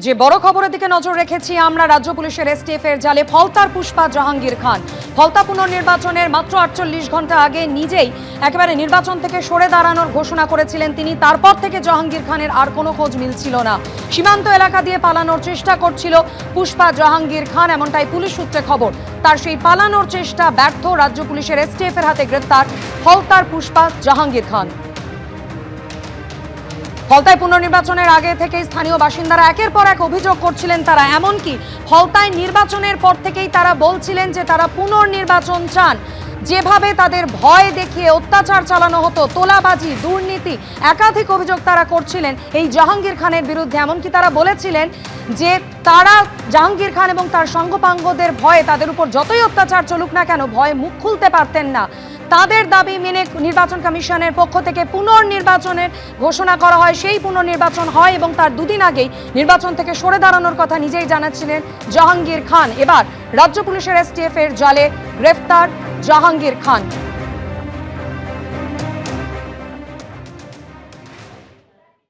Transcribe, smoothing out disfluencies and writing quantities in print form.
যে বড় খবরের দিকে নজর রেখেছি আমরা, রাজ্য পুলিশের এসটিএফ এর জালে ফলতার পুষ্পা জাহাঙ্গীর খান। ফলতা পুনর্নির্বাচনের মাত্র 48 ঘন্টা আগে নিজেই একেবারে নির্বাচন থেকে সরে দাঁড়ানোর ঘোষণা করেছিলেন তিনি। তারপর থেকে জাহাঙ্গীর খানের আর কোনো খোঁজ মিলছিল না। সীমান্ত এলাকা দিয়ে পালানোর চেষ্টা করছিল পুষ্পা জাহাঙ্গীর খান, এমনটাই পুলিশ সূত্রে খবর। তার সেই পালানোর চেষ্টা ব্যর্থ, রাজ্য পুলিশের এসটিএফ এর হাতে গ্রেফতার ফলতার পুষ্পা জাহাঙ্গীর খান। ফলতায় পুনর্নির্বাচনের আগে থেকেই স্থানীয় বাসিন্দারা একের পর এক অভিযোগ করছিলেন তারা, এমনকি ফলতায় নির্বাচনের পর থেকেই তারা বলছিলেন যে তারা পুনর্নির্বাচন চান। যেভাবে তাদের ভয় দেখিয়ে অত্যাচার চালানো হতো, তোলাবাজি, দুর্নীতি, একাধিক অভিযোগ তারা করছিলেন এই জাহাঙ্গীর খানের বিরুদ্ধে। এমনকি তারা বলেছিলেন যে তারা জাহাঙ্গীর খান এবং তার সঙ্গপাঙ্গদের ভয়ে তাদের উপর যতই অত্যাচার চলুক না কেন ভয়ে মুখ খুলতে পারতেন না। তাদের দাবি মেনে নির্বাচন কমিশনের পক্ষ থেকে পুনর্নির্বাচনের ঘোষণা করা হয়, সেই পুনর্নির্বাচন হয় এবং তার দুদিন আগেই নির্বাচন থেকে সরে দাঁড়ানোর কথা নিজেই জানাচ্ছিলেন জাহাঙ্গীর খান। এবার রাজ্য পুলিশের এসটিএফ এর জালে গ্রেফতার জাহাঙ্গীর খান।